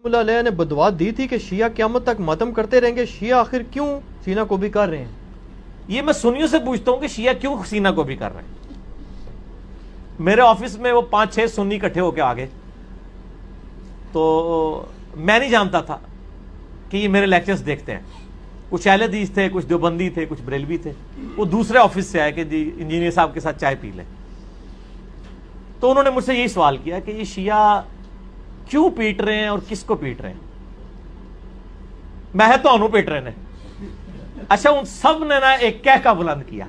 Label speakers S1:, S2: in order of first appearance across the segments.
S1: اللہ علیہ نے بدعا دی تھی کہ شیعہ قیامت تک ماتم کرتے رہیں گے، شیعہ آخر کیوں سینہ کو بھی کر رہے ہیں؟
S2: یہ میں سنیوں سے پوچھتا ہوں کہ شیعہ کیوں سینہ کو بھی کر رہے ہیں؟ میرے آفس میں وہ 5-6 سنی اکٹھے ہو کے آگے، تو میں نہیں جانتا تھا کہ یہ میرے لیکچرز دیکھتے ہیں. کچھ اہل حدیث تھے، کچھ دیوبندی تھے، کچھ بریلوی تھے. وہ دوسرے آفس سے آئے کہ جی انجینئر صاحب کے ساتھ چائے پی لیں. تو انہوں نے مجھ سے یہی سوال کیا کہ یہ شیعہ کیوں پیٹ رہے ہیں اور کس کو پیٹ رہے ہیں؟ میں ہے تو انہوں پیٹ رہے ہیں. اچھا، ان سب نے نا ایک کہکا بلند کیا.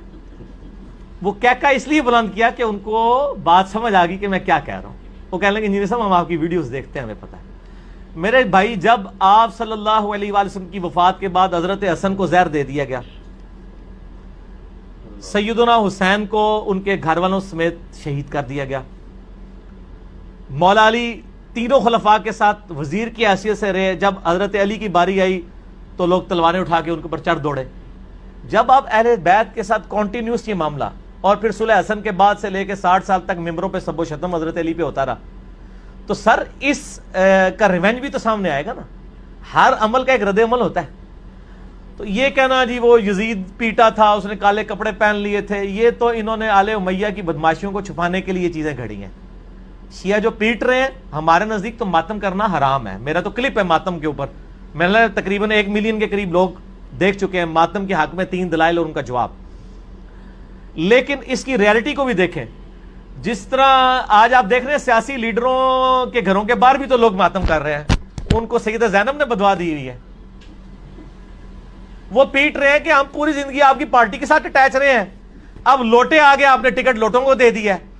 S2: وہ کہکا اس لیے بلند کیا کہ ان کو بات سمجھ آ گئی کہ میں کیا کہہ رہا ہوں. وہ کہنے لگے انجینئر صاحب ہم آپ کی ویڈیوز دیکھتے ہیں، ہمیں پتہ ہے. میرے بھائی، جب آپ صلی اللہ علیہ وآلہ وسلم کی وفات کے بعد حضرت حسن کو زہر دے دیا گیا، سیدنا حسین کو ان کے گھر والوں سمیت شہید کر دیا گیا، مولا علی تینوں خلفاء کے ساتھ وزیر کی حیثیت سے رہے، جب حضرت علی کی باری آئی تو لوگ تلواریں اٹھا کے ان کے اوپر چڑھ دوڑے. جب آپ اہل بیت کے ساتھ کنٹینیوس یہ معاملہ، اور پھر صلح حسن کے بعد سے لے کے 60 سال تک ممبروں پہ سب و شتم حضرت علی پہ ہوتا رہا، تو سر اس کا ریونج بھی تو سامنے آئے گا نا. ہر عمل کا ایک رد عمل ہوتا ہے. تو یہ کہنا جی وہ یزید پیٹا تھا، اس نے کالے کپڑے پہن لیے تھے، یہ تو انہوں نے آل امیہ کی بدماشیوں کو چھپانے کے لیے چیزیں گھڑی ہیں. شیعہ جو پیٹ رہے ہیں، ہمارے نزدیک تو ماتم کرنا حرام ہے. میرا تو کلپ ہے ماتم کے اوپر، میں نے تقریباً 1 ملین کے قریب لوگ دیکھ چکے ہیں. ماتم کے حق میں 3 دلائل اور ان کا جواب. لیکن اس کی ریالٹی کو بھی دیکھیں. جس طرح آج آپ دیکھ رہے ہیں سیاسی لیڈروں کے گھروں کے باہر بھی تو لوگ ماتم کر رہے ہیں. ان کو سیدہ زینب نے بدوا دی ہوئی ہے. وہ پیٹ رہے ہیں کہ ہم پوری زندگی آپ کی پارٹی کے ساتھ اٹیچ رہے ہیں، اب لوٹے آ گئے، آپ نے ٹکٹ لوٹوں کو دے دیا ہے،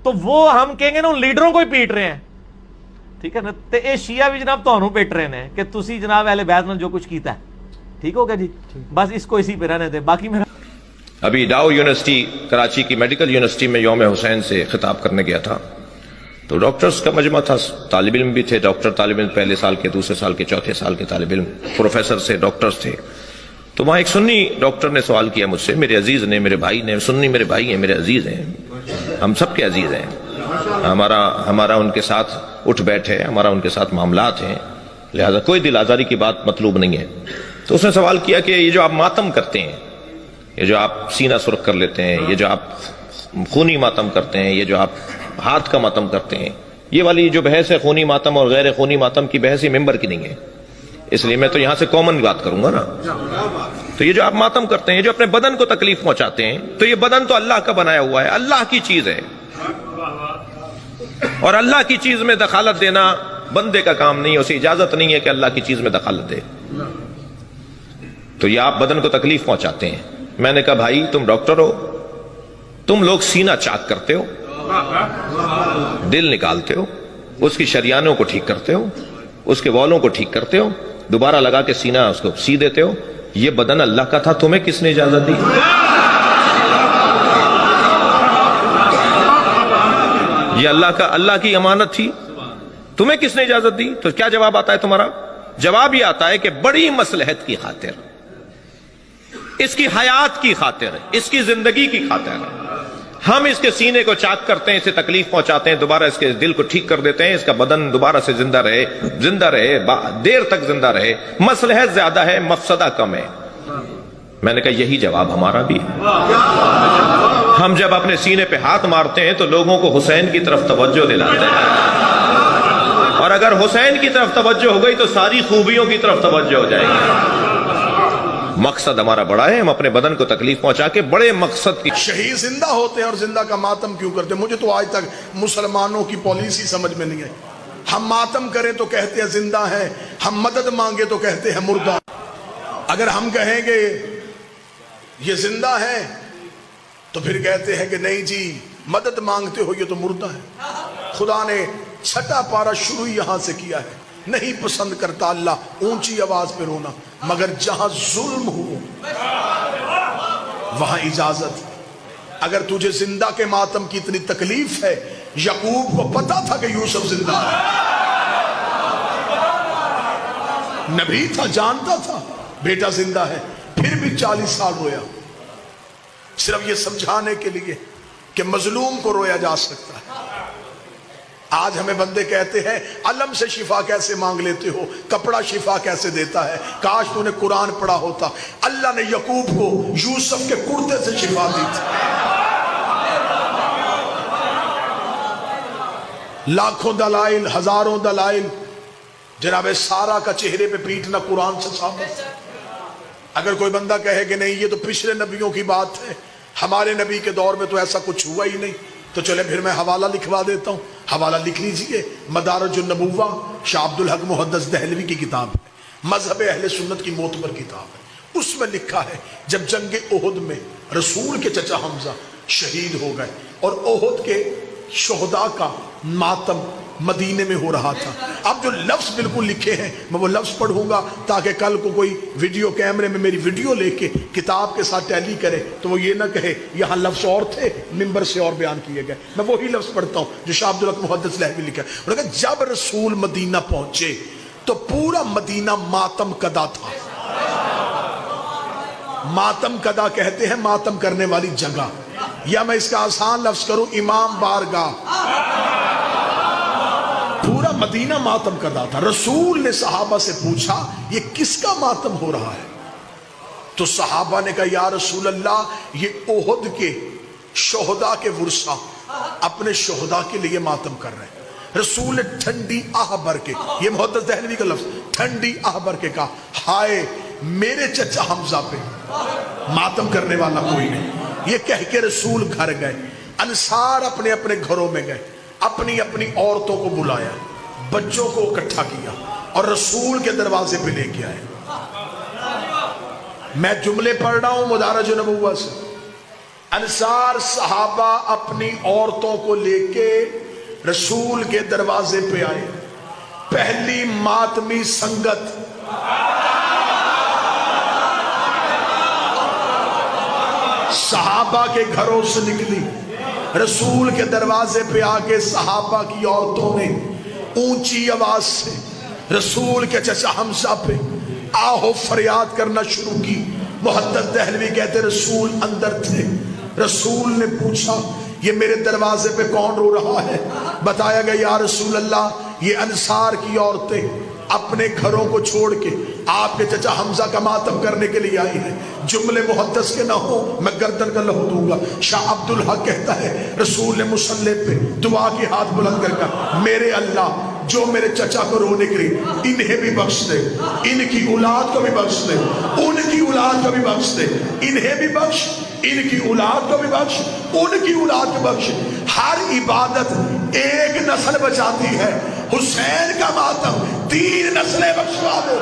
S2: تو وہ ہم کہیں گے نا ان لیڈروں کو ہی پیٹ رہے ہیں. ٹھیک ہے نا. تو یہ شیعہ بھی جناب تو پیٹ رہے ہیں کہ تسی جناب اہل بیت نے جو کچھ کیتا ہے. ٹھیک ہو گیا جی، بس اس کو اسی پہ رہنے دے. باقی میرا
S3: ابھی ڈاؤ یونیورسٹی کراچی کی میڈیکل یونیورسٹی میں یوم حسین سے خطاب کرنے گیا تھا، تو ڈاکٹرز کا مجمع تھا، طالب علم بھی تھے، ڈاکٹر طالب علم پہلے سال کے، دوسرے سال کے، چوتھے سال کے طالب علم، پروفیسر سے ڈاکٹرز تھے. تو وہاں ایک سنی ڈاکٹر نے سوال کیا مجھ سے، میرے عزیز نے، میرے بھائی نے، سنی میرے بھائی ہیں، میرے عزیز ہیں، ہم سب کے عزیز ہیں، ہمارا ان کے ساتھ اٹھ بیٹھ ہے، ہمارا ان کے ساتھ معاملات ہیں، لہذا کوئی دل آزاری کی بات مطلوب نہیں ہے. تو اس نے سوال کیا کہ یہ جو آپ ماتم کرتے ہیں، یہ جو آپ سینہ سرخ کر لیتے ہیں، یہ جو آپ خونی ماتم کرتے ہیں، یہ جو آپ ہاتھ کا ماتم کرتے ہیں، یہ والی جو بحث ہے خونی ماتم اور غیر خونی ماتم کی بحث، یہ ممبر کی نہیں ہے، اس لیے میں تو یہاں سے کامن بات کروں گا نا. تو یہ جو آپ ماتم کرتے ہیں، یہ جو اپنے بدن کو تکلیف پہنچاتے ہیں، تو یہ بدن تو اللہ کا بنایا ہوا ہے، اللہ کی چیز ہے، اور اللہ کی چیز میں دخالت دینا بندے کا کام نہیں ہے، اسے اجازت نہیں ہے کہ اللہ کی چیز میں دخالت دے. تو یہ آپ بدن کو تکلیف پہنچاتے ہیں. میں نے کہا بھائی تم ڈاکٹر ہو، تم لوگ سینہ چاک کرتے ہو، دل نکالتے ہو، اس کی شریانوں کو ٹھیک کرتے ہو، اس کے والوں کو ٹھیک کرتے ہو، دوبارہ لگا کے سینہ اس کو سی دیتے ہو. یہ بدن اللہ کا تھا، تمہیں کس نے اجازت دی؟ یہ اللہ کی امانت تھی، تمہیں کس نے اجازت دی؟ تو کیا جواب آتا ہے تمہارا؟ جواب یہ آتا ہے کہ بڑی مصلحت کی خاطر، اس کی حیات کی خاطر، اس کی زندگی کی خاطر ہم اس کے سینے کو چاک کرتے ہیں، اسے تکلیف پہنچاتے ہیں، دوبارہ اس کے دل کو ٹھیک کر دیتے ہیں، اس کا بدن دوبارہ سے زندہ رہے، دیر تک زندہ رہے. مصلحت زیادہ ہے، مفسدہ کم ہے. میں نے کہا یہی جواب ہمارا بھی ہے. ہم جب اپنے سینے پہ ہاتھ مارتے ہیں تو لوگوں کو حسین کی طرف توجہ دلاتے ہیں، اور اگر حسین کی طرف توجہ ہو گئی تو ساری خوبیوں کی طرف توجہ ہو جائے گی. مقصد ہمارا بڑا ہے، ہم اپنے بدن کو تکلیف پہنچا کے بڑے مقصد کی.
S4: شہید زندہ ہوتے ہیں اور زندہ کا ماتم کیوں کرتے ہیں؟ مجھے تو آج تک مسلمانوں کی پالیسی سمجھ میں نہیں ہے. ہم ماتم کریں تو کہتے ہیں زندہ ہیں، ہم مدد مانگے تو کہتے ہیں مردہ. اگر ہم کہیں گے یہ زندہ ہے تو پھر کہتے ہیں کہ نہیں جی مدد مانگتے ہو، یہ تو مردہ ہے. خدا نے 6 پارہ شروع یہاں سے کیا ہے. نہیں پسند کرتا اللہ اونچی آواز پہ رونا، مگر جہاں ظلم ہو وہاں اجازت. اگر تجھے زندہ کے ماتم کی اتنی تکلیف ہے، یعقوب کو پتا تھا کہ یوسف زندہ ہے، نبی تھا، جانتا تھا بیٹا زندہ ہے، پھر بھی 40 سال رویا، صرف یہ سمجھانے کے لیے کہ مظلوم کو رویا جا سکتا ہے. آج ہمیں بندے کہتے ہیں علم سے شفا کیسے مانگ لیتے ہو، کپڑا شفا کیسے دیتا ہے؟ کاش تو نے قرآن پڑھا ہوتا۔ اللہ نے یعقوب کو یوسف کے کرتے سے شفا دی تھی۔ لاکھوں دلائل، ہزاروں دلائل، جناب سارا کا چہرے پہ پیٹنا قرآن سے ثابت ہے۔ اگر کوئی بندہ کہے کہ نہیں یہ تو پچھلے نبیوں کی بات ہے، ہمارے نبی کے دور میں تو ایسا کچھ ہوا ہی نہیں، تو چلے پھر میں حوالہ لکھوا دیتا ہوں۔ حوالہ لکھ لیجئے، مدارج النبوہ، شاہ عبد الحق محدث دہلوی کی کتاب ہے، مذہب اہل سنت کی معتبر کتاب ہے۔ اس میں لکھا ہے جب جنگ احد میں رسول کے چچا حمزہ شہید ہو گئے اور احد کے شہداء کا ماتم مدینے میں ہو رہا تھا، اب جو لفظ بالکل لکھے ہیں میں وہ لفظ پڑھوں گا تاکہ کل کو کوئی ویڈیو کیمرے میں میری ویڈیو لے کے کتاب کے ساتھ ٹیلی کرے تو وہ یہ نہ کہے یہاں لفظ اور تھے، ممبر سے اور بیان کیے گئے۔ میں وہی لفظ پڑھتا ہوں جو شاہ عبد الحق محدث دہلوی لکھا ہے۔ انہوں نے کہا جب رسول مدینہ پہنچے تو پورا مدینہ ماتم کدا تھا۔ ماتم کدا کہتے ہیں ماتم کرنے والی جگہ، یا میں اس کا آسان لفظ کروں امام بارگاہ۔ پورا مدینہ ماتم کدا تھا۔ رسول نے صحابہ سے پوچھا یہ کس کا ماتم ہو رہا ہے؟ تو صحابہ نے کہا یا رسول اللہ یہ احد کے شہداء کے ورثہ اپنے شہداء کے لیے ماتم کر رہے ہیں۔ رسول نے ٹھنڈی آہ بھر کے، یہ محدث دہلوی کا لفظ، ٹھنڈی آہ بھر کے کہا ہائے میرے چچا حمزہ پہ ماتم کرنے والا کوئی نہیں۔ یہ کہہ کے رسول گھر گئے، انصار اپنے اپنے گھروں میں گئے، اپنی اپنی عورتوں کو بلایا، بچوں کو اکٹھا کیا اور رسول کے دروازے پہ لے کے آئے۔ میں جملے پڑھ رہا ہوں مدارج النبوہ سے۔ انصار صحابہ اپنی عورتوں کو لے کے رسول کے دروازے پہ آئے۔ پہلی ماتمی سنگت صحابہ کے گھروں سے نکلی، رسول کے دروازے پہ آکے صحابہ کی عورتوں نے اونچی آواز سے رسول کے چچا حمزہ پہ آہو فریاد کرنا شروع کی۔ محدث دہلوی کہتے رسول اندر تھے، رسول نے پوچھا یہ میرے دروازے پہ کون رو رہا ہے؟ بتایا گیا یا رسول اللہ یہ انصار کی عورتیں اپنے گھروں کو چھوڑ کے آپ کے چچا حمزہ کا ماتم کرنے کے لیے آئی ہیں۔ جملے محدث کے نہ ہو میں گردن کا لہو دوں گا۔ شاہ عبد الحق کہتا ہے رسول نے مصلی پہ دعا کی ہاتھ بلند کر کر میرے اللہ جو میرے چچا کو رونے کے لیے انہیں بھی بخش دے، ان کی اولاد کو بھی بخش دے، ان کی اولاد کو بھی بخش دے، انہیں بھی بخش، ان کی اولاد کو بھی بخش، ان کی اولاد کو بخش۔ ہر عبادت ایک نسل بچاتی ہے، حسین کا ماتم 3 نسلیں بخشوا دے۔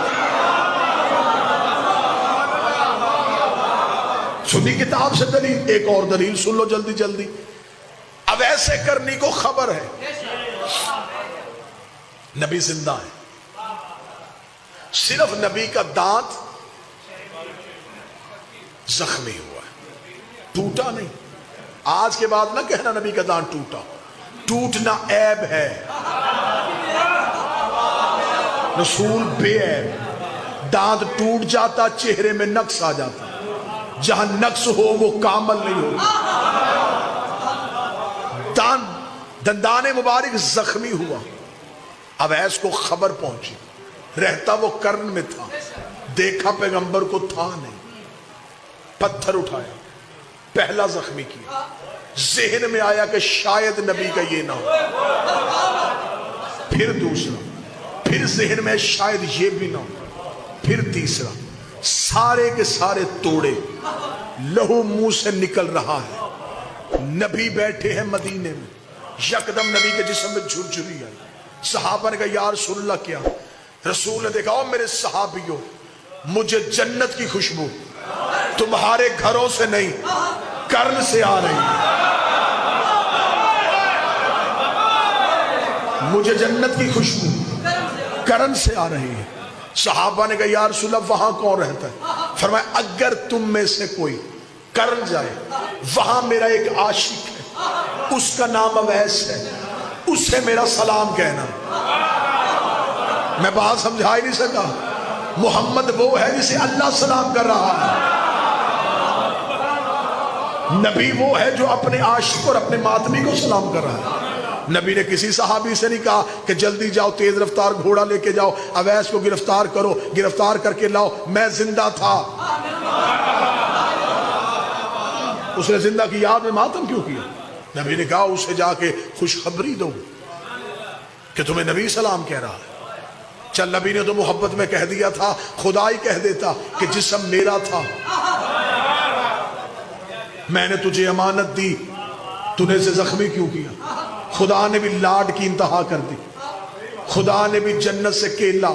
S4: سنی کتاب سے دلیل، ایک اور دلیل سن لو جلدی جلدی۔ اب ایسے کرنی کو خبر ہے نبی زندہ ہے، صرف نبی کا دانت زخمی ہوا ہے، ٹوٹا نہیں۔ آج کے بعد نہ کہنا نبی کا دانت ٹوٹا، ٹوٹنا عیب ہے، رسول بے عیب۔ دانت ٹوٹ جاتا چہرے میں نقص آ جاتا، جہاں نقص ہو وہ کامل نہیں ہو۔ دندان مبارک زخمی ہوا، اب ایس کو خبر پہنچی، رہتا وہ کرن میں تھا، دیکھا پیغمبر کو تھا نہیں، پتھر اٹھایا، پہلا زخمی کیا، ذہن میں آیا کہ شاید نبی کا یہ نہ ہو، پھر دوسرا، پھر ذہن میں شاید یہ بھی نہ ہو، پھر تیسرا، سارے کے سارے توڑے، لہو منہ سے نکل رہا ہے۔ نبی بیٹھے ہیں مدینے میں، یکدم نبی کے جسم میں جھرجھری آئی۔ صحابہ نے کہا یا رسول اللہ کیا؟ رسول نے دیکھا او میرے صحابیوں مجھے جنت کی خوشبو تمہارے گھروں سے نہیں کرن سے آ رہی ہے، مجھے جنت کی خوشبو کرن سے آ رہی ہے۔ صحابہ نے کہا یا رسول اللہ وہاں کون رہتا ہے؟ فرمایا اگر تم میں سے کوئی کرن جائے، وہاں میرا ایک عاشق ہے، اس کا نام اویس ہے، اسے میرا سلام کہنا۔ میں بات سمجھا ہی نہیں سکا۔ محمد وہ ہے جسے اللہ سلام کر رہا ہے، نبی وہ ہے جو اپنے عاشق اور اپنے ماتمی کو سلام کر رہا ہے۔ نبی نے کسی صحابی سے نہیں کہا کہ جلدی جاؤ تیز رفتار گھوڑا لے کے جاؤ اویس کو گرفتار کرو گرفتار کر کے لاؤ میں زندہ تھا. اس نے زندہ کی یاد میں ماتم کیوں کیا؟ نبی نے کہا اسے جا کے خوشخبری دو کہ تمہیں نبی سلام کہہ رہا ہے. چل نبی نے تو محبت میں کہہ دیا تھا خدا ہی کہہ دیتا کہ جسم میرا تھا میں نے تجھے امانت دی تو نے اسے زخمی کیوں کیا؟ خدا نے بھی لاڈ کی انتہا کر دی خدا نے بھی جنت سے کیلا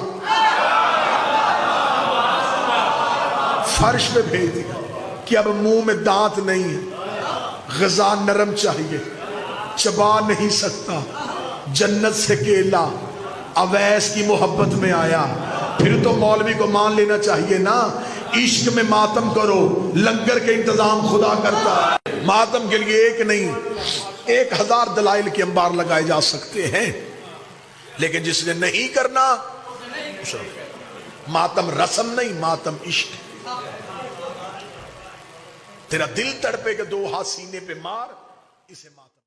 S4: فرش پہ بھیج دیا کہ اب منہ میں دانت نہیں ہے غذا نرم چاہیے چبا نہیں سکتا جنت سے کیلا اویس کی محبت میں آیا. پھر تو مولوی کو مان لینا چاہیے نا عشق میں ماتم کرو لنگر کے انتظام خدا کرتا ہے. ماتم کے لیے ایک نہیں 1000 دلائل کے انبار لگائے جا سکتے ہیں لیکن جس نے نہیں کرنا ماتم رسم نہیں ماتم عشق. تیرا دل تڑپے کہ 2 ہاتھ سینے پہ مار اسے ماتم